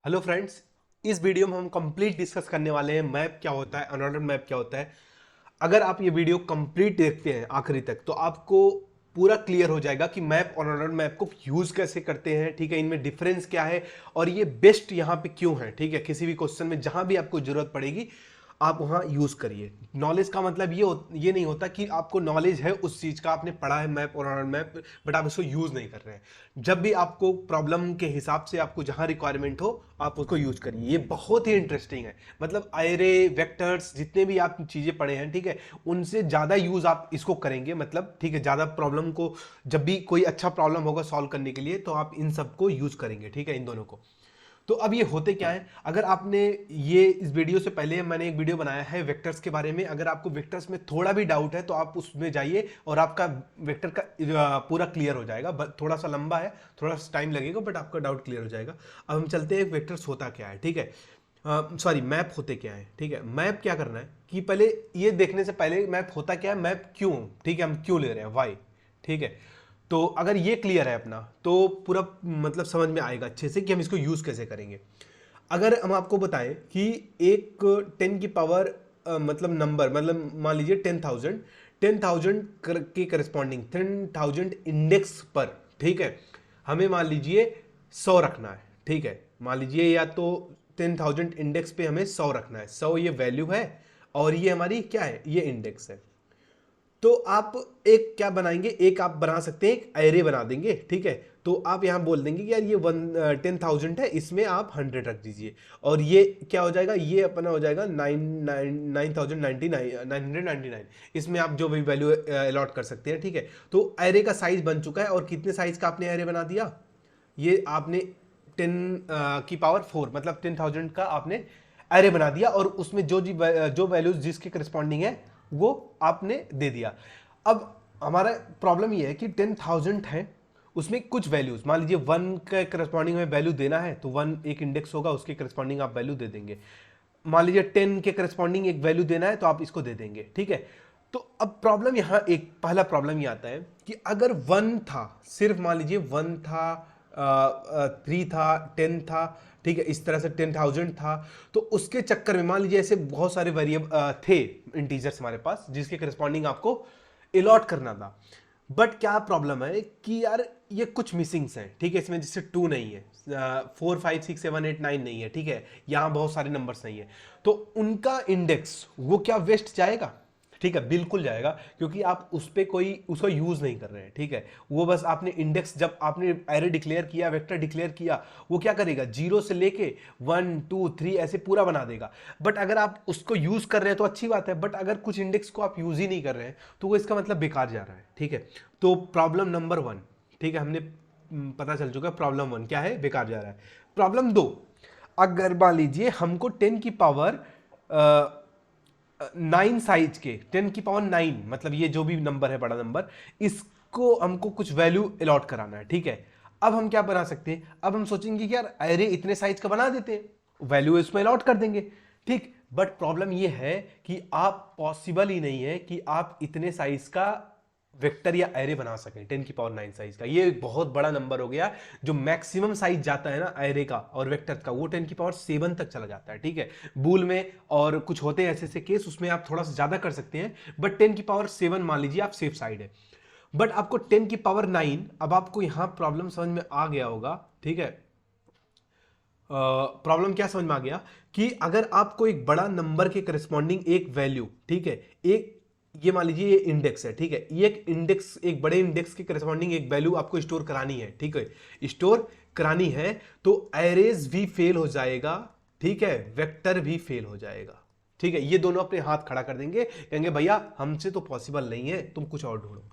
Hello friends. इस video में हम कंप्लीट डिस्कस करने वाले हैं मैप क्या होता है, अनऑर्डर्ड मैप क्या होता है। अगर आप ये वीडियो कंप्लीट देखते हैं आखिरी तक तो आपको पूरा क्लियर हो जाएगा कि मैप और अनऑर्डर्ड मैप को यूज कैसे करते हैं, ठीक है, इनमें डिफरेंस क्या है और ये बेस्ट यहाँ पे क्यों है। ठीक है, किसी भी क्वेश्चन में जहां भी आपको जरूरत पड़ेगी आप वहां यूज करिए। नॉलेज का मतलब ये नहीं होता कि आपको नॉलेज है उस चीज का, आपने पढ़ा है मैप और अनऑर्डर्ड मैप, बट आप इसको यूज नहीं कर रहे हैं। जब भी आपको प्रॉब्लम के हिसाब से आपको जहां रिक्वायरमेंट हो आप उसको यूज करिए। ये बहुत ही इंटरेस्टिंग है। मतलब एरे, वेक्टर्स, जितने भी आप चीजें पढ़े हैं, ठीक है, उनसे ज्यादा यूज आप इसको करेंगे। मतलब ठीक है, ज्यादा प्रॉब्लम को, जब भी कोई अच्छा प्रॉब्लम होगा सॉल्व करने के लिए तो आप इन सबको यूज करेंगे। ठीक है, इन दोनों को। तो अब ये होते क्या है, अगर आपने ये इस वीडियो से पहले मैंने एक वीडियो बनाया है वेक्टर्स के बारे में, अगर आपको वेक्टर्स में थोड़ा भी डाउट है तो आप उसमें जाइए और आपका वेक्टर का पूरा क्लियर हो जाएगा। थोड़ा सा लंबा है, थोड़ा सा टाइम लगेगा, बट आपका डाउट क्लियर हो जाएगा। अब हम चलते हैं वेक्टर्स होता क्या है। ठीक है, सॉरी, मैप होते क्या है। ठीक है, मैप क्या करना है कि पहले ये देखने से पहले मैप होता क्या है, मैप क्यों, ठीक है, हम क्यों ले रहे हैं, वाई। ठीक है, तो अगर ये क्लियर है अपना तो पूरा मतलब समझ में आएगा अच्छे से कि हम इसको यूज कैसे करेंगे। अगर हम आपको बताएं कि एक 10 की पावर मतलब नंबर, मतलब मान लीजिए 10,000, 10,000 के करस्पॉन्डिंग 10,000 इंडेक्स पर, ठीक है, हमें मान लीजिए 100 रखना है। ठीक है, मान लीजिए या तो 10,000 इंडेक्स पे हमें 100 रखना है। 100 ये वैल्यू है और ये हमारी क्या है, ये इंडेक्स है। तो आप एक क्या बनाएंगे, एक आप बना सकते हैं, एक एरे बना देंगे। ठीक है, तो आप यहां बोल देंगे कि यार ये 10,000 है, इसमें आप 100 रख दीजिए और ये क्या हो जाएगा, ये अपना हो जाएगा 9,999, इसमें आप जो भी वैल्यू अलॉट कर सकते हैं। ठीक है, तो एरे का साइज बन चुका है। और कितने साइज का आपने एरे बना दिया, ये आपने 10 की पावर 4 मतलब 10,000 का आपने एरे बना दिया और उसमें जो वैल्यूज जिसके करस्पॉन्डिंग है वो आपने दे दिया। अब हमारा प्रॉब्लम ये है कि 10,000 है, उसमें कुछ वैल्यूज, मान लीजिए 1 के करस्पॉन्डिंग में वैल्यू देना है तो 1 एक इंडेक्स होगा, उसके करस्पॉन्डिंग आप वैल्यू दे देंगे। मान लीजिए 10 के करस्पॉन्डिंग एक वैल्यू देना है तो आप इसको दे देंगे। ठीक है, तो अब प्रॉब्लम यहां, एक पहला प्रॉब्लम ये आता है कि अगर 1 था, सिर्फ मान लीजिए 1 था, 3 था, 10 था, ठीक है, इस तरह से 10,000 था, तो उसके चक्कर में मान लीजिए ऐसे बहुत सारे वेरिएबल थे, इंटीजर्स हमारे पास, जिसके करस्पॉन्डिंग आपको अलॉट करना था। बट क्या प्रॉब्लम है कि यार ये कुछ मिसिंग्स हैं। ठीक है, इसमें जैसे 2 नहीं है, 4 5 6 7 8 9 नहीं है। ठीक है, यहां बहुत सारे नंबर्स नहीं है, तो उनका इंडेक्स वो क्या वेस्ट जाएगा। ठीक है, बिल्कुल जाएगा, क्योंकि आप उस पर कोई उसका यूज नहीं कर रहे हैं। ठीक है, वो बस आपने इंडेक्स, जब आपने एरे डिक्लेयर किया, वेक्टर डिक्लेयर किया, वो क्या करेगा, 0 से लेके 1 2 3 ऐसे पूरा बना देगा। बट अगर आप उसको यूज कर रहे हैं तो अच्छी बात है, बट अगर कुछ इंडेक्स को आप यूज ही नहीं कर रहे हैं तो वो इसका मतलब बेकार जा रहा है। ठीक है, तो प्रॉब्लम नंबर 1, ठीक है, हमने पता चल चुका है प्रॉब्लम 1 क्या है, बेकार जा रहा है। प्रॉब्लम 2, अगर मान लीजिए हमको 10 की पावर 9 साइज के, 10 की पावर 9 मतलब ये जो भी नंबर है, बड़ा नंबर, इसको हमको कुछ वैल्यू अलॉट कराना है। ठीक है, अब हम क्या बना सकते हैं, अब हम सोचेंगे कि यार एरे इतने साइज का बना देते हैं, वैल्यू इसमें अलॉट कर देंगे। ठीक, बट प्रॉब्लम ये है कि आप, पॉसिबल ही नहीं है कि आप इतने साइज का वेक्टर या एरे बना सकें। 10 की पावर 9 साइज का, ये एक बहुत बड़ा नंबर हो गया। जो मैक्सिमम साइज जाता है ना एरे का और वेक्टर का, वो 10 की पावर 7 तक चला जाता है। ठीक है, बूल में और कुछ होते हैं ऐसे ऐसे केस, उसमें आप थोड़ा सा ज्यादा कर सकते हैं, बट 10 की पावर 7 मान लीजिए आप सेफ साइड है। बट आपको 10 की पावर 9, अब आपको यहां प्रॉब्लम समझ में आ गया होगा। ठीक है, प्रॉब्लम क्या समझ में आ गया कि अगर आपको एक बड़ा नंबर के करस्पॉन्डिंग एक वैल्यू, ठीक है, एक, ये मान लीजिए ये इंडेक्स है। ठीक है, ये एक इंडेक्स, एक बड़े इंडेक्स के करस्पॉन्डिंग एक वैल्यू आपको स्टोर करानी है। ठीक है, स्टोर करानी है तो एरेज भी फेल हो जाएगा। ठीक है, वेक्टर भी फेल हो जाएगा। ठीक है, ये दोनों अपने हाथ खड़ा कर देंगे, कहेंगे भैया हमसे तो पॉसिबल नहीं है, तुम कुछ और ढूंढो।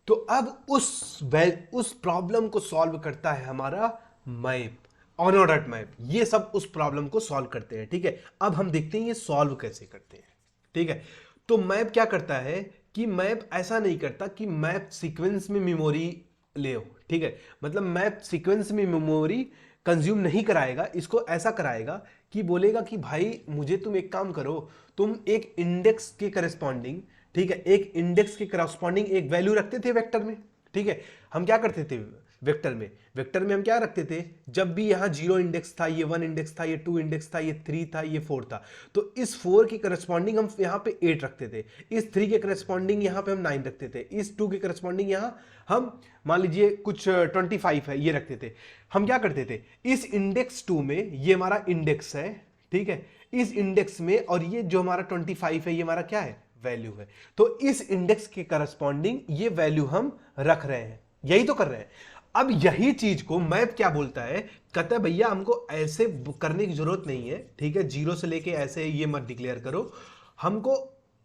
तो अब उस प्रॉब्लम को सॉल्व करता है हमारा मैप, ऑनऑर्डर्ड मैप। ये सब उस प्रॉब्लम को सॉल्व करते हैं। ठीक है, अब हम देखते हैं ये सॉल्व कैसे करते हैं। ठीक है, तो मैप क्या करता है कि मैप ऐसा नहीं करता कि मैप सीक्वेंस में मेमोरी ले। ठीक है, मतलब मैप सीक्वेंस में मेमोरी कंज्यूम नहीं कराएगा, इसको ऐसा कराएगा कि बोलेगा कि भाई मुझे तुम एक काम करो, तुम एक इंडेक्स के करस्पॉन्डिंग, ठीक है, एक इंडेक्स के करस्पॉन्डिंग एक वैल्यू रखते थे वेक्टर में। ठीक है, हम क्या करते थे, वेक्टर में हम क्या रखते थे, जब भी यहाँ 0 इंडेक्स था, ये 1 इंडेक्स था, ये 2 इंडेक्स था, ये 3 था, ये 4 था, तो इस 4 की करस्पॉन्डिंग हम यहाँ पे 8 रखते थे, इस 3 के करस्पॉन्डिंग यहाँ पे हम 9 रखते थे, इस 2 के करस्पॉन्डिंग यहाँ हम मान लीजिए कुछ 25 है ये रखते थे। हम क्या करते थे, इस इंडेक्स 2 में ये हमारा इंडेक्स है, ठीक है, इस इंडेक्स में, और ये जो हमारा 25 है ये हमारा क्या है, वैल्यू है, तो इस इंडेक्स के करस्पॉन्डिंग ये वैल्यू हम रख रहे हैं, यही तो कर रहे हैं। अब यही चीज को मैप क्या बोलता है, कहता है भैया हमको ऐसे करने की जरूरत नहीं है, ठीक है, 0 से लेके ऐसे ये मत डिक्लेयर करो, हमको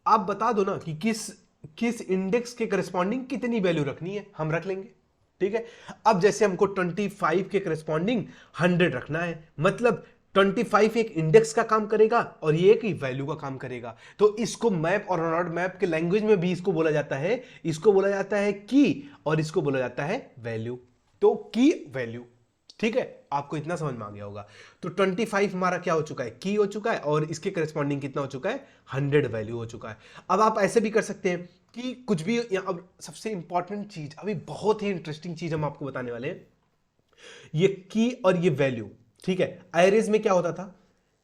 आप बता दो ना कि किस इंडेक्स के करस्पॉन्डिंग कितनी वैल्यू रखनी है, हम रख लेंगे, ठीक है। अब जैसे हमको 25 के करस्पॉन्डिंग 100 रखना है, मतलब 25 एक इंडेक्स का काम करेगा और ये एक वैल्यू का काम करेगा, तो इसको मैप और नॉट मैप के लैंग्वेज में भी इसको बोला जाता है, इसको बोला जाता है की, और इसको बोला जाता है वैल्यू। तो की वैल्यू, ठीक है, आपको इतना समझ में आ गया होगा। तो 25 हमारा क्या हो चुका है, की हो चुका है, और इसके करस्पॉन्डिंग कितना हो चुका है, 100 वैल्यू हो चुका है। अब आप ऐसे भी कर सकते हैं कि कुछ भी, अब सबसे इंपॉर्टेंट चीज, अभी बहुत ही इंटरेस्टिंग चीज हम आपको बताने वाले हैं, ये की और ये वैल्यू, ठीक है। एरेज में क्या होता था,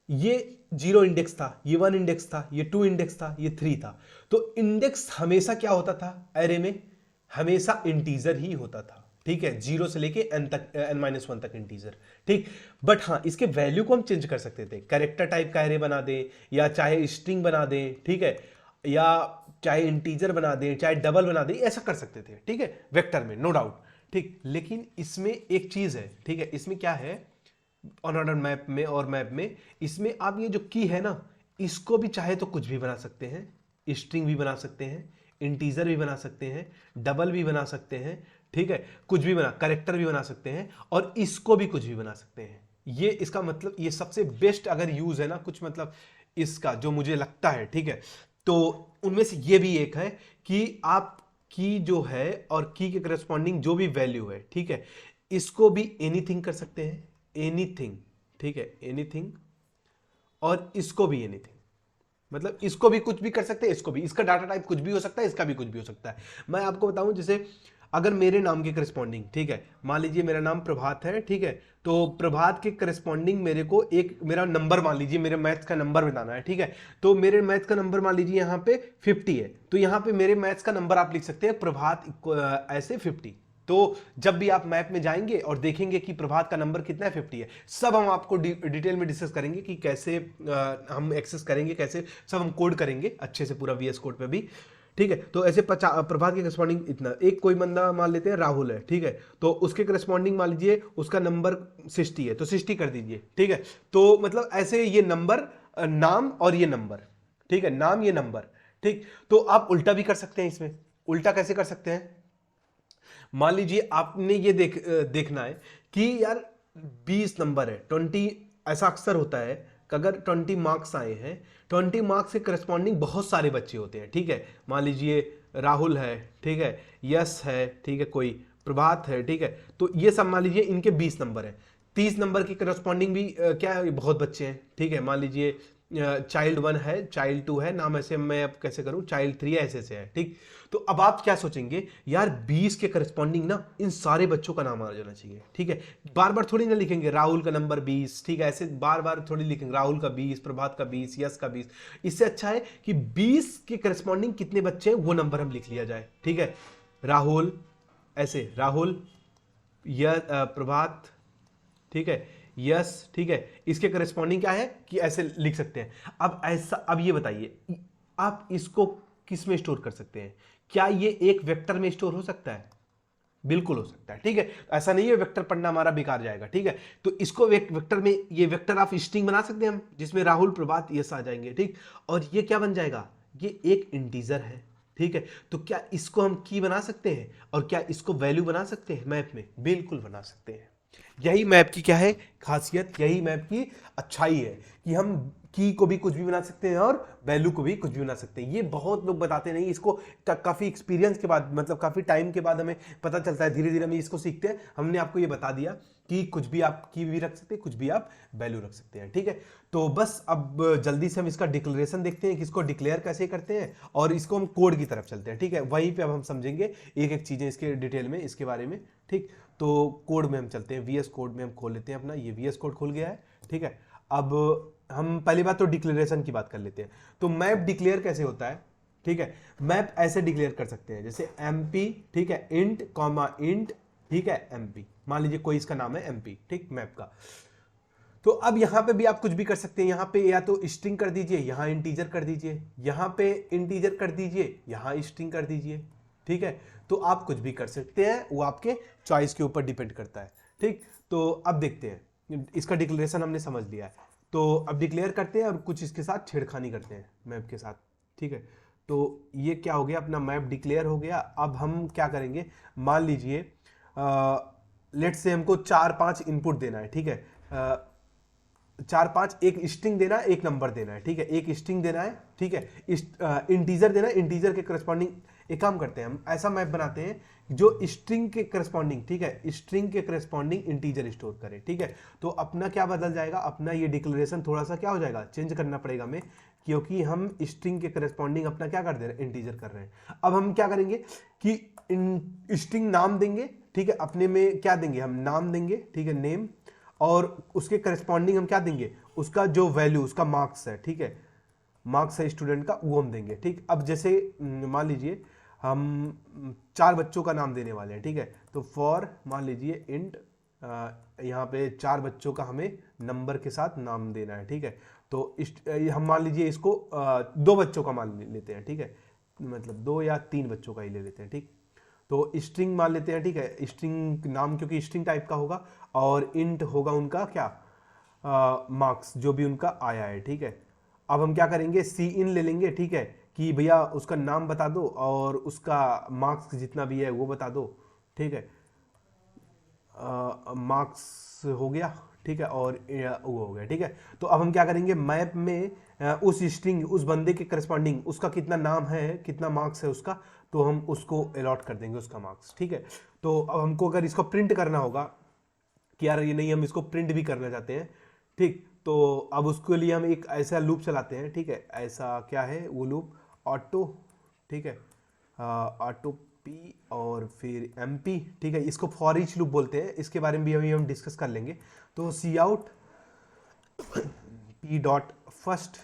ये 0 इंडेक्स था, ये 1 इंडेक्स था, ये 2 इंडेक्स था, ये 3 था, तो इंडेक्स हमेशा क्या होता था एरे में, हमेशा इंटीजर ही होता था, ठीक है, 0 से लेके n तक, n-1 तक इंटीजर, ठीक। बट हाँ, इसके वैल्यू को हम चेंज कर सकते थे, कैरेक्टर टाइप का एरे बना दें, या चाहे स्ट्रिंग बना दें, ठीक है, या चाहे इंटीजर बना दें, चाहे डबल बना दें, ऐसा कर सकते थे, ठीक है, वेक्टर में, नो डाउट, ठीक। लेकिन इसमें एक चीज है, ठीक है, इसमें क्या है, अनऑर्डर मैप में और मैप में, इसमें आप ये जो की है ना, इसको भी चाहे तो कुछ भी बना सकते हैं, स्ट्रिंग भी बना सकते हैं, इंटीजर भी बना सकते हैं, डबल भी बना सकते हैं, ठीक है, कुछ भी बना, कैरेक्टर भी बना सकते हैं, और इसको भी कुछ भी बना सकते हैं। ये इसका मतलब, ये सबसे बेस्ट अगर यूज है ना कुछ, मतलब इसका जो मुझे लगता है, ठीक है, तो उनमें से ये भी एक है कि आप की जो है और की के करस्पॉन्डिंग जो भी वैल्यू है, ठीक है, इसको भी एनीथिंग कर सकते हैं, एनीथिंग, ठीक है, एनीथिंग, और इसको भी एनीथिंग, मतलब इसको भी कुछ भी कर सकते हैं, इसको भी, इसका डाटा टाइप कुछ भी हो सकता है, इसका भी कुछ भी हो सकता है। मैं आपको बताऊं, जैसे अगर मेरे नाम के करस्पॉन्डिंग, ठीक है, मान लीजिए मेरा नाम प्रभात है, ठीक है, तो प्रभात के करस्पॉन्डिंग मेरे को एक मेरा नंबर, मान लीजिए मेरे मैथ्स का नंबर बताना है, ठीक है, तो मेरे मैथ्स का नंबर मान लीजिए यहाँ पे 50 है, तो यहाँ पे मेरे मैथ्स का नंबर आप लिख सकते हैं प्रभात ऐसे 50। तो जब भी आप मैप में जाएंगे और देखेंगे कि प्रभात का नंबर कितना है, 50 है, सब हम आपको डिटेल में डिस्कस करेंगे कि कैसे हम एक्सेस करेंगे, कैसे सब हम कोड करेंगे अच्छे से, पूरा VS कोड पे भी, ठीक है। तो ऐसे प्रभात के करस्पॉन्डिंग इतना, एक कोई बंदा मान लेते हैं राहुल है, ठीक है, तो उसके करस्पॉन्डिंग मान लीजिए उसका नंबर 60 है, तो 60 कर दीजिए, ठीक है। तो मतलब ऐसे ये नंबर, नाम और ये नंबर, ठीक है, नाम ये नंबर, ठीक। तो आप उल्टा भी कर सकते हैं, इसमें उल्टा कैसे कर सकते हैं, मान लीजिए आपने ये देखना है कि यार 20 नंबर है, 20, ऐसा अक्सर होता है कि अगर 20 मार्क्स आए हैं, 20 मार्क्स के करस्पॉन्डिंग बहुत सारे बच्चे होते हैं, ठीक है, मान लीजिए राहुल है, ठीक है, यश है, ठीक है, कोई प्रभात है, ठीक है, तो ये सब मान लीजिए इनके 20 नंबर है, 30 नंबर की करस्पॉन्डिंग भी क्या है, बहुत बच्चे हैं, ठीक है, मान लीजिए चाइल्ड 1 है, चाइल्ड 2 है, नाम ऐसे मैं अब कैसे करूं, चाइल्ड 3 ऐसे से है, ठीक। तो अब आप क्या सोचेंगे, यार 20 के करस्पॉन्डिंग ना इन सारे बच्चों का नाम आ जाना चाहिए, ठीक है, बार बार थोड़ी ना लिखेंगे राहुल का नंबर 20, ठीक है, ऐसे बार बार थोड़ी लिखेंगे राहुल का 20, प्रभात का 20, यश का 20। इससे अच्छा है कि 20 के करस्पॉन्डिंग कितने बच्चे हैं वो नंबर हम लिख लिया जाए, ठीक है, राहुल, ऐसे राहुल, प्रभात, ठीक है, यस, ठीक है, इसके करस्पॉन्डिंग क्या है कि ऐसे लिख सकते हैं। अब ऐसा, अब ये बताइए आप इसको किस में स्टोर कर सकते हैं, क्या ये एक वेक्टर में स्टोर हो सकता है, बिल्कुल हो सकता है, ठीक है, ऐसा नहीं है वेक्टर पढ़ना हमारा बेकार जाएगा, ठीक है। तो इसको वेक्टर में, ये वेक्टर आप स्ट्रिंग बना सकते हैं हम, जिसमें राहुल, प्रभात, यस आ जाएंगे, ठीक, और ये क्या बन जाएगा, ये एक इंटीजर है, ठीक है। तो क्या इसको हम की बना सकते हैं, और क्या इसको वैल्यू बना सकते हैं मैप में, बिल्कुल बना सकते हैं। यही मैप की क्या है खासियत, यही मैप की अच्छाई है कि हम की को भी कुछ भी बना सकते हैं और वैल्यू को भी कुछ भी बना सकते हैं। ये बहुत लोग बताते नहीं, इसको काफी एक्सपीरियंस के बाद, मतलब काफी टाइम के बाद हमें पता चलता है, धीरे धीरे हम इसको सीखते हैं। हमने आपको ये बता दिया कि कुछ भी आप की भी रख सकते हैं, कुछ भी आप वैल्यू रख सकते हैं, ठीक है। तो बस अब जल्दी से हम इसका डिक्लेरेशन देखते हैं कि इसको डिक्लेयर कैसे करते हैं, और इसको हम कोड की तरफ चलते हैं, ठीक है। वहीं पे अब हम समझेंगे एक एक चीजें इसके डिटेल में, इसके बारे में, ठीक। तो कोड में हम चलते हैं, VS कोड में हम खोल लेते हैं अपना, ये VS कोड खुल गया है, ठीक है। अब हम पहली बात तो डिक्लेरेशन की बात कर लेते हैं। तो मैप डिक्लेयर कैसे होता है, ठीक है। मैप ऐसे डिक्लेयर कर सकते हैं जैसे MP, ठीक है, इंट कॉमा इंट, ठीक है, MP, मान लीजिए कोई इसका नाम है MP, ठीक, मैप का। तो अब यहां पे भी आप कुछ भी कर सकते हैं, यहां पे या तो स्ट्रिंग कर दीजिए, यहां इंटीजर कर दीजिए, यहां पे इंटीजर कर दीजिए, यहां स्ट्रिंग कर दीजिए, ठीक है। तो आप कुछ भी कर सकते हैं, वो आपके चॉइस के ऊपर डिपेंड करता है, ठीक। तो अब देखते हैं, इसका डिक्लेरेशन हमने समझ लिया है, तो अब डिक्लेयर करते हैं और कुछ इसके साथ छेड़खानी करते हैं मैप के साथ, ठीक है। तो ये क्या हो गया, अपना मैप डिक्लेयर हो गया। अब हम क्या करेंगे, मान लीजिए लेट्स से हमको 4-5 इनपुट देना है, ठीक है। 4-5, एक स्ट्रिंग देना है, एक नंबर देना है, ठीक है, एक स्ट्रिंग देना है, ठीक है, इंटीजर देना है, इंटीजर के करस्पॉन्डिंग। एक काम करते हैं, हम ऐसा मैप बनाते हैं जो स्ट्रिंग के करस्पॉन्डिंग, ठीक है, स्ट्रिंग के करस्पॉन्डिंग इंटीजर स्टोर करे, ठीक है। तो अपना क्या बदल जाएगा, अपना ये डिक्लेरेशन थोड़ा सा क्या हो जाएगा, चेंज करना पड़ेगा हमें, क्योंकि हम स्ट्रिंग के करस्पॉन्डिंग अपना क्या कर दे रहे हैं, इंटीजर कर रहे हैं। अब हम क्या करेंगे कि स्ट्रिंग नाम देंगे, ठीक है, अपने में क्या देंगे, हम नाम देंगे, ठीक है, नेम, और उसके करस्पॉन्डिंग हम क्या देंगे, उसका जो वैल्यू, उसका मार्क्स है, ठीक है, मार्क्स है स्टूडेंट का, वो हम देंगे, ठीक। अब जैसे मान लीजिए हम 4 बच्चों का नाम देने वाले हैं, ठीक है। तो फॉर मान लीजिए इंट, यहाँ पे 4 बच्चों का हमें नंबर के साथ नाम देना है, ठीक है। तो हम मान लीजिए इसको 2 बच्चों का मान लेते हैं, ठीक है, मतलब 2 या 3 बच्चों का ही ले लेते हैं, ठीक। तो स्ट्रिंग मान लेते हैं, ठीक है, स्ट्रिंग नाम क्योंकि स्ट्रिंग टाइप का होगा, और इंट होगा उनका क्या, मार्क्स जो भी उनका आया है, ठीक है। अब हम क्या करेंगे, सी इन ले लेंगे, ठीक है, कि भैया उसका नाम बता दो और उसका मार्क्स जितना भी है वो बता दो, ठीक है। मार्क्स हो गया, ठीक है, और वो हो गया, ठीक है। तो अब हम क्या करेंगे, मैप में उस स्ट्रिंग, उस बंदे के करस्पॉन्डिंग उसका कितना नाम है, कितना मार्क्स है उसका, तो हम उसको अलॉट कर देंगे उसका मार्क्स, ठीक है। तो अब हमको अगर इसको प्रिंट करना होगा कि यार ये नहीं, हम इसको प्रिंट भी करना चाहते हैं, ठीक। तो अब उसके लिए हम एक ऐसा लूप चलाते हैं, ठीक है, ऐसा क्या है वो लूप, ऑटो, ठीक है, ऑटो पी और फिर MP, ठीक है, इसको फॉर ईच लूप बोलते हैं, इसके बारे में भी अभी हम डिस्कस कर लेंगे। तो see out P dot first,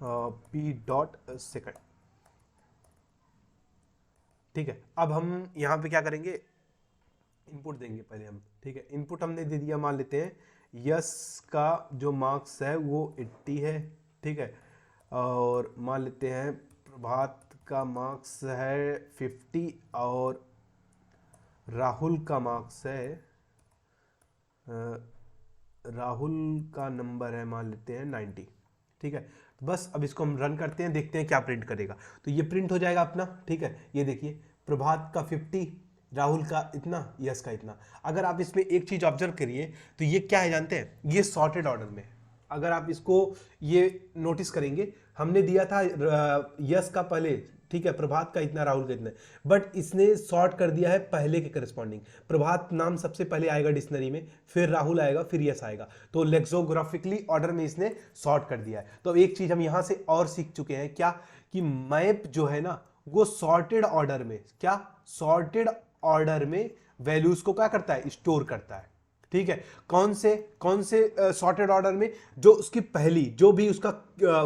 P dot second, ठीक है। अब हम यहाँ पे क्या करेंगे, इनपुट देंगे पहले हम, ठीक है। इनपुट हमने दे दिया, मान लेते हैं यस का जो मार्क्स है वो 80 है, ठीक है, और मान लेते हैं प्रभात का मार्क्स है 50 और राहुल का मार्क्स है, राहुल का नंबर है मान लेते हैं 90, ठीक है। तो बस अब इसको हम रन करते हैं, देखते हैं क्या प्रिंट करेगा। तो ये प्रिंट हो जाएगा अपना, ठीक है, ये देखिए प्रभात का 50, राहुल का इतना, यस का इतना। अगर आप इसमें एक चीज ऑब्जर्व करिए तो ये क्या है जानते हैं, ये सॉर्टेड ऑर्डर में। अगर आप इसको ये नोटिस करेंगे, हमने दिया था यस का पहले, ठीक है, प्रभात का इतना, राहुल का इतना, बट इसने सॉर्ट कर दिया है पहले के करस्पॉन्डिंग। प्रभात नाम सबसे पहले आएगा डिक्शनरी में, फिर राहुल आएगा, फिर यस आएगा। तो लेक्सोग्राफिकली ऑर्डर में इसने सॉर्ट कर दिया है। तो एक चीज हम यहां से और सीख चुके हैं, क्या, कि मैप जो है ना वो सॉर्टेड ऑर्डर में, क्या, सॉर्टेड ऑर्डर में वैल्यूज को क्या करता है, स्टोर करता है, ठीक है। कौन से सॉर्टेड ऑर्डर में, जो उसकी पहली जो भी उसका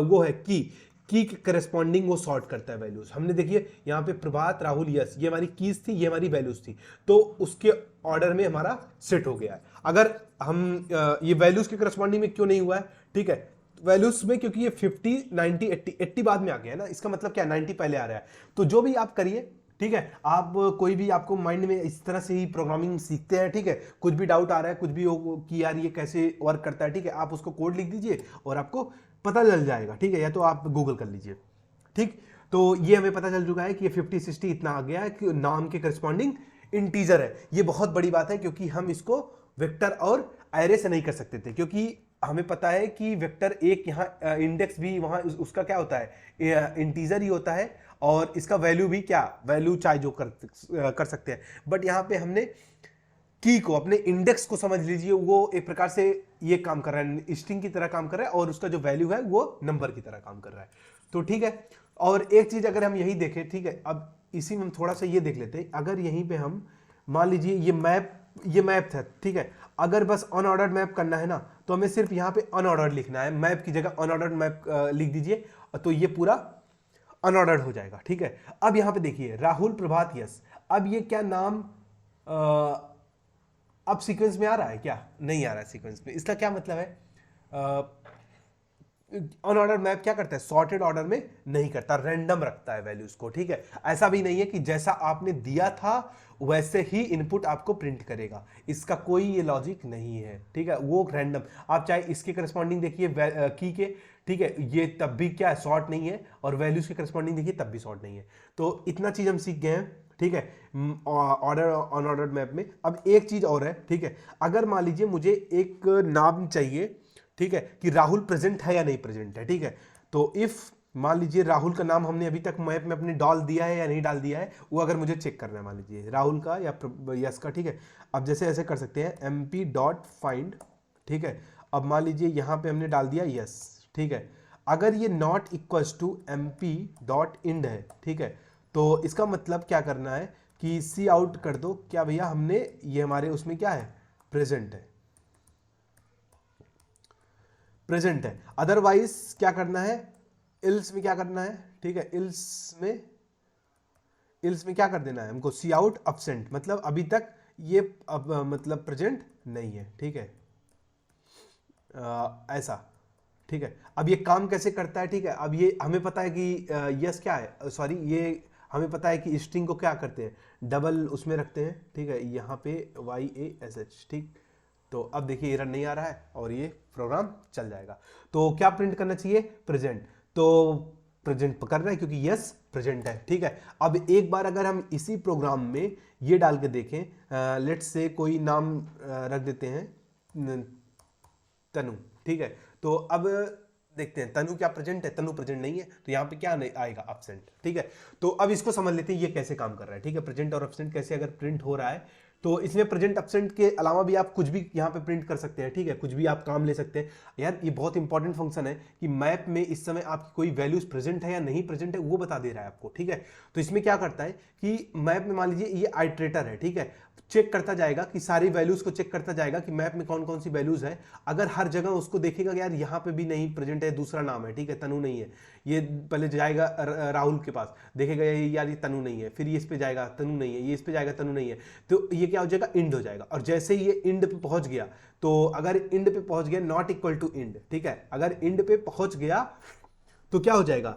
वो है की के करस्पॉन्डिंग वो सॉर्ट करता है वैल्यूज। हमने देखिए यहाँ पे प्रभात, राहुल, यस, ये हमारी कीज थी, ये हमारी वैल्यूज थी, तो उसके ऑर्डर में हमारा सेट हो गया है। अगर हम ये वैल्यूज के करस्पॉन्डिंग में क्यों नहीं हुआ है, ठीक है, वैल्यूज में क्योंकि ये 50, 90, 80 बाद में आ गया है ना, इसका मतलब क्या, 90 पहले आ रहा है। तो जो भी आप करिए, ठीक है, आप कोई भी आपको माइंड में इस तरह से ही प्रोग्रामिंग सीखते हैं, ठीक है, कुछ भी डाउट आ रहा है, कुछ भी हो कि यार ये कैसे वर्क करता है, ठीक है, आप उसको कोड लिख दीजिए और आपको पता चल जाएगा, ठीक है, या तो आप गूगल कर लीजिए, ठीक। तो ये हमें पता चल चुका है कि ये 50, 60 इतना आ गया है कि नाम के करस्पॉन्डिंग इंटीजर है। ये बहुत बड़ी बात है, क्योंकि हम इसको वेक्टर और एरे से नहीं कर सकते थे, क्योंकि हमें पता है कि वेक्टर एक यहाँ इंडेक्स भी वहाँ उसका क्या होता है, इंटीजर ही होता है, और इसका वैल्यू भी क्या, वैल्यू चाहे जो कर सकते हैं। बट यहाँ पे हमने की को, अपने इंडेक्स को समझ लीजिए, वो एक प्रकार से ये काम कर रहा है, स्ट्रिंग की तरह काम कर रहा है, और उसका जो वैल्यू है वो नंबर की तरह काम कर रहा है। तो ठीक है, और एक चीज अगर हम यही देखें, ठीक है, अब इसी में हम थोड़ा सा ये देख लेते हैं। अगर यहीं पे हम मान लीजिए ये मैप था, ठीक है, अगर बस अनऑर्डर्ड मैप करना है ना, तो हमें सिर्फ यहाँ पे अनऑर्डर्ड लिखना है, मैप की जगह अनऑर्डर्ड मैप लिख दीजिए, तो ये पूरा अनऑर्डर्ड हो जाएगा। ठीक है, अब यहाँ पे देखिए राहुल प्रभात यस, अब ये क्या नाम अब सीक्वेंस में आ रहा है क्या, नहीं आ रहा है सीक्वेंस में। इसका क्या मतलब है, अनऑर्डर मैप क्या करता है, सॉर्टेड ऑर्डर में नहीं करता, रैंडम रखता है वैल्यूज को। ठीक है, ऐसा भी नहीं है कि जैसा आपने दिया था वैसे ही इनपुट आपको प्रिंट करेगा, इसका कोई ये लॉजिक नहीं है। ठीक है, वो रैंडम, आप चाहे इसके करस्पॉन्डिंग देखिए की के, ठीक है, ये तब भी क्या है, सॉर्ट नहीं है, और वैल्यूज के करस्पॉन्डिंग देखिए तब भी सॉर्ट नहीं है। तो इतना चीज हम सीख गए हैं। ठीक है, ऑर्डर अनऑर्डर्ड मैप में। अब एक चीज और है, ठीक है, अगर मान लीजिए मुझे एक नाम चाहिए, ठीक है, कि राहुल प्रेजेंट है या नहीं प्रेजेंट है। ठीक है, तो इफ मान लीजिए राहुल का नाम हमने अभी तक मैप में अपने डाल दिया है या नहीं डाल दिया है, वो अगर मुझे चेक करना है, मान लीजिए राहुल का या यस का। ठीक है, अब जैसे ऐसे कर सकते हैं mp.find, ठीक है, अब मान लीजिए यहाँ पे हमने डाल दिया यस। ठीक है, अगर ये नॉट इक्वल्स टू mp.ind है, ठीक है, तो इसका मतलब क्या करना है कि सी आउट कर दो, क्या भैया हमने ये हमारे उसमें क्या है, प्रेजेंट है, प्रेजेंट है। अदरवाइज क्या करना है, इल्स में क्या करना है, ठीक है, इल्स में क्या कर देना है हमको, सी आउट एब्सेंट, मतलब अभी तक ये अब मतलब प्रेजेंट नहीं है। ठीक है, ऐसा। ठीक है, अब ये काम कैसे करता है, ठीक है, अब ये हमें पता है कि यस क्या है, सॉरी, ये हमें पता है कि स्ट्रिंग को क्या करते हैं, डबल उसमें रखते हैं। ठीक है, यहाँ पे YASH, ठीक, तो अब देखिए एरर नहीं आ रहा है और ये प्रोग्राम चल जाएगा। तो क्या प्रिंट करना चाहिए, प्रेजेंट, तो प्रेजेंट पकड़ रहा है क्योंकि यस प्रेजेंट है। ठीक है, अब एक बार अगर हम इसी प्रोग्राम में ये डाल के देखें, लेट्स से कोई नाम रख देते हैं तनु। ठीक है, तो अब देखते हैं तनु क्या प्रेजेंट है, तनु प्रेजेंट नहीं है, तो यहाँ पे क्या नहीं आएगा, एब्सेंट। ठीक है, तो अब इसको समझ लेते हैं ये कैसे काम कर रहा है। ठीक है, प्रेजेंट और एब्सेंट कैसे अगर प्रिंट हो रहा है, तो इसमें प्रेजेंट एब्सेंट के अलावा भी आप कुछ भी यहाँ पे प्रिंट कर सकते हैं। ठीक है, कुछ भी आप काम ले सकते हैं। यार ये बहुत इंपॉर्टेंट फंक्शन है कि मैप में इस समय आपकी कोई वैल्यूज प्रेजेंट है या नहीं प्रेजेंट है वो बता दे रहा है आपको। ठीक है, तो इसमें क्या करता है कि मैप में मान लीजिए ये आइट्रेटर है, ठीक है, चेक करता जाएगा कि सारी वैल्यूज को चेक करता जाएगा कि मैप में कौन कौन सी वैल्यूज है। अगर हर जगह उसको देखेगा कि यार यहाँ पे भी नहीं प्रेजेंट है, दूसरा नाम है, ठीक है, तनु नहीं है, ये पहले जाएगा राहुल के पास, देखेगा यार ये तनु नहीं है, फिर ये इस पे जाएगा तनु नहीं है, ये इस पे जाएगा तनु नहीं है, तो ये क्या हो जाएगा, इंड हो जाएगा। और जैसे ही ये इंड पे पहुंच गया, तो अगर इंड पे पहुंच गया, नॉट इक्वल टू इंड, ठीक है, अगर इंड पे पहुंच गया तो क्या हो जाएगा,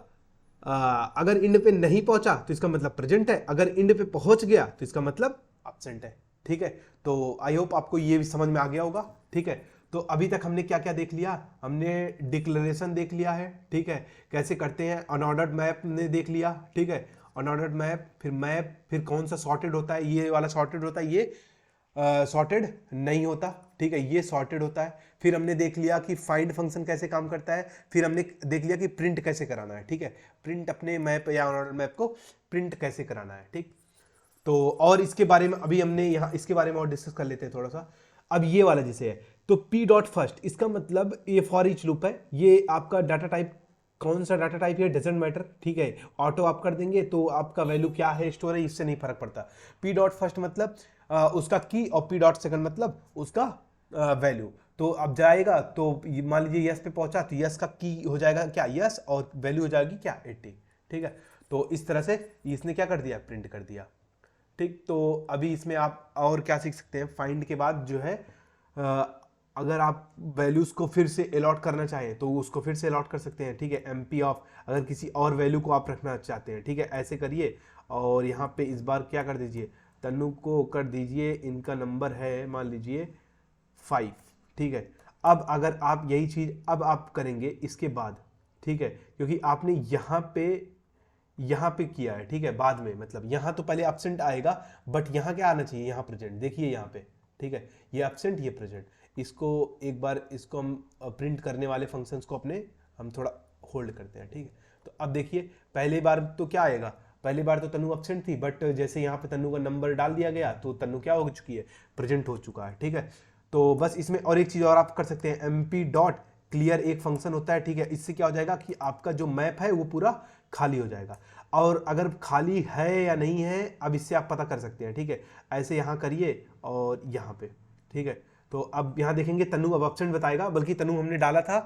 अगर इंड पे नहीं पहुंचा तो इसका मतलब प्रेजेंट है, अगर इंड पे पहुंच गया तो इसका मतलब एब्सेंट है। ठीक है, तो आई होप आपको ये भी समझ में आ गया होगा। ठीक है, तो अभी तक हमने क्या क्या देख लिया, हमने डिक्लेरेशन देख लिया है, ठीक है, कैसे करते हैं, अनऑर्डर्ड मैप ने देख लिया। ठीक है, अनऑर्डर्ड मैप, फिर कौन सा सॉर्टेड होता है, ये वाला सॉर्टेड होता है, ये सॉर्टेड नहीं होता। ठीक है, ये सॉर्टेड होता है। फिर हमने देख लिया कि फाइंड फंक्शन कैसे काम करता है, फिर हमने देख लिया कि प्रिंट कैसे कराना है। ठीक है, प्रिंट अपने मैप या अनऑर्डर्ड मैप को प्रिंट कैसे कराना है। ठीक, तो और इसके बारे में अभी हमने यहाँ इसके बारे में और डिस्कस कर लेते हैं थोड़ा सा। अब ये वाला जिसे है, तो p.first, इसका मतलब ये फॉर ईच लूप है, ये आपका डाटा टाइप, कौन सा डाटा टाइप है डजेंट मैटर। ठीक है, ऑटो आप कर देंगे तो आपका वैल्यू क्या है स्टोर है, इससे नहीं फर्क पड़ता। p.first मतलब उसका की, और p.second मतलब उसका वैल्यू। तो अब जाएगा तो मान लीजिए यस पे पहुंचा तो यस का की हो जाएगा क्या, यस, और वैल्यू हो जाएगी क्या, 80। ठीक है, तो इस तरह से इसने क्या कर दिया, प्रिंट कर दिया। ठीक, तो अभी इसमें आप और क्या सीख सकते हैं, फाइंड के बाद जो है अगर आप वैल्यूज को फिर से अलॉट करना चाहें तो उसको फिर से अलॉट कर सकते हैं। ठीक है, MP ऑफ, अगर किसी और वैल्यू को आप रखना चाहते हैं, ठीक है, ऐसे करिए, और यहाँ पे इस बार क्या कर दीजिए, तनु को कर दीजिए, इनका नंबर है मान लीजिए 5। ठीक है, अब अगर आप यही चीज अब आप करेंगे इसके बाद, ठीक है, क्योंकि आपने यहाँ पे किया है, ठीक है, बाद में, मतलब यहाँ तो पहले एब्सेंट आएगा, बट यहाँ क्या आना चाहिए, यहाँ प्रेजेंट, देखिए यहाँ पे। ठीक है, ये एब्सेंट ये प्रेजेंट, इसको एक बार इसको हम प्रिंट करने वाले फंक्शंस को अपने हम थोड़ा होल्ड करते हैं, ठीक है। तो अब देखिए पहली बार तो क्या आएगा, पहली बार तो तनु एब्सेंट थी, बट जैसे यहाँ पे तनु का नंबर डाल दिया गया तो तनु क्या हो चुकी है, प्रेजेंट हो चुका है, ठीक है। तो बस इसमें और एक चीज़ और आप कर सकते हैं, mp डॉट क्लियर एक फंक्शन होता है, ठीक है। इससे क्या हो जाएगा कि आपका जो मैप है वो पूरा खाली हो जाएगा। और अगर खाली है या नहीं है अब इससे आप पता कर सकते हैं, ठीक है। ऐसे यहाँ करिए और यहाँ पे, ठीक है। तो अब यहाँ देखेंगे तनु अब एब्सेंट बताएगा, बल्कि तनु हमने डाला था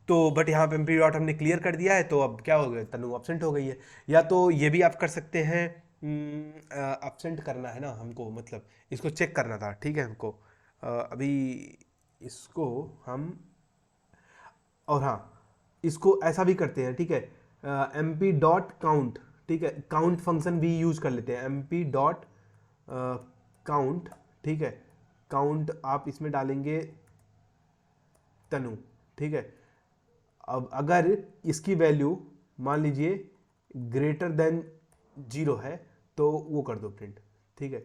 तो बट यहाँ पे एमपी डॉट हमने क्लियर कर दिया है, तो अब क्या हो गया, तनु एब्सेंट हो गई है। या तो ये भी आप कर सकते हैं, एब्सेंट करना है ना हमको, मतलब इसको चेक करना था, ठीक है हमको। अभी इसको हम, और हाँ इसको ऐसा भी करते हैं, ठीक है, एम पी डॉट काउंट, ठीक है, काउंट फंक्शन भी यूज कर लेते हैं, एम पी डॉट काउंट, ठीक है। काउंट आप इसमें डालेंगे तनु, ठीक है। अब अगर इसकी वैल्यू मान लीजिए ग्रेटर देन 0 है तो वो कर दो प्रिंट, ठीक है।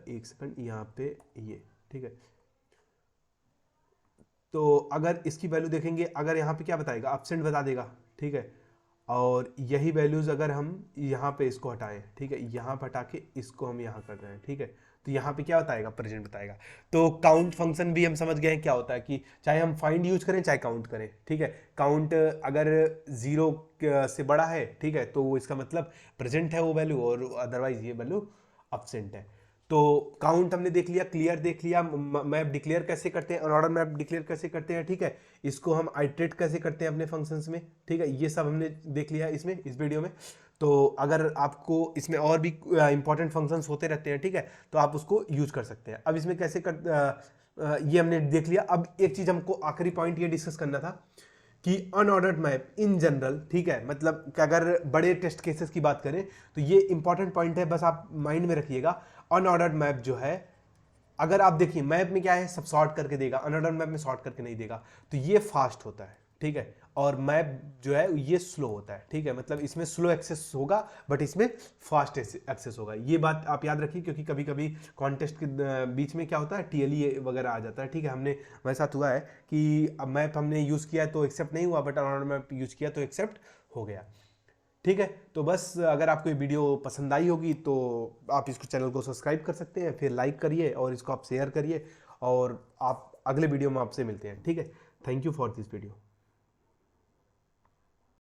एक सेकंड यहाँ पे ये, ठीक है। तो अगर इसकी वैल्यू देखेंगे, अगर यहाँ पे क्या बताएगा, एब्सेंट बता देगा, ठीक है। और यही वैल्यूज अगर हम यहाँ पे इसको हटाएं, ठीक है, यहाँ पे हटा के इसको हम यहाँ कर रहे हैं, ठीक है। तो यहाँ पे क्या बताएगा, प्रेजेंट बताएगा। तो काउंट फंक्शन भी हम समझ गए हैं क्या होता है, कि चाहे हम फाइंड यूज करें चाहे काउंट करें, ठीक है। काउंट अगर 0 से बड़ा है, ठीक है, तो इसका मतलब प्रेजेंट है वो वैल्यू, और अदरवाइज ये वैल्यू एब्सेंट है। तो काउंट हमने देख लिया, क्लियर देख लिया, मैप डिक्लेयर कैसे करते हैं, अनऑर्डर मैप डिक्लेयर कैसे करते हैं, ठीक है। इसको हम आइटरेट कैसे करते हैं अपने फंक्शंस में, ठीक है। ये सब हमने देख लिया इसमें, इस वीडियो में। तो अगर आपको इसमें और भी इंपॉर्टेंट फंक्शंस होते रहते हैं, ठीक है, तो आप उसको यूज कर सकते हैं। अब इसमें कैसे ये हमने देख लिया। अब एक चीज हमको आखिरी पॉइंट ये डिस्कस करना था कि अनऑर्डर्ड मैप इन जनरल, ठीक है, मतलब कि अगर बड़े टेस्ट केसेस की बात करें तो ये इंपॉर्टेंट पॉइंट है, बस आप माइंड में रखिएगा। अनऑर्डर्ड मैप जो है, अगर आप देखिए मैप में क्या है, सब सॉर्ट करके देगा, अनऑर्डर्ड मैप में सॉर्ट करके नहीं देगा, तो ये फास्ट होता है, ठीक है। और मैप जो है ये स्लो होता है, ठीक है, मतलब इसमें स्लो एक्सेस होगा बट इसमें फास्ट एक्सेस होगा। ये बात आप याद रखिए, क्योंकि कभी कभी कॉन्टेस्ट के बीच में क्या होता है, टीएलई वगैरह आ जाता है, ठीक है। हमने मेरे साथ हुआ है कि अब मैप हमने यूज़ किया तो एक्सेप्ट नहीं हुआ, बट अनऑर्डर्ड मैप यूज़ किया तो एक्सेप्ट हो गया, ठीक है। तो बस अगर आपको ये वीडियो पसंद आई होगी तो आप इसको चैनल को सब्सक्राइब कर सकते हैं, फिर लाइक करिए और इसको आप शेयर करिए, और आप अगले वीडियो में आपसे मिलते हैं, ठीक है। Thank you for this video.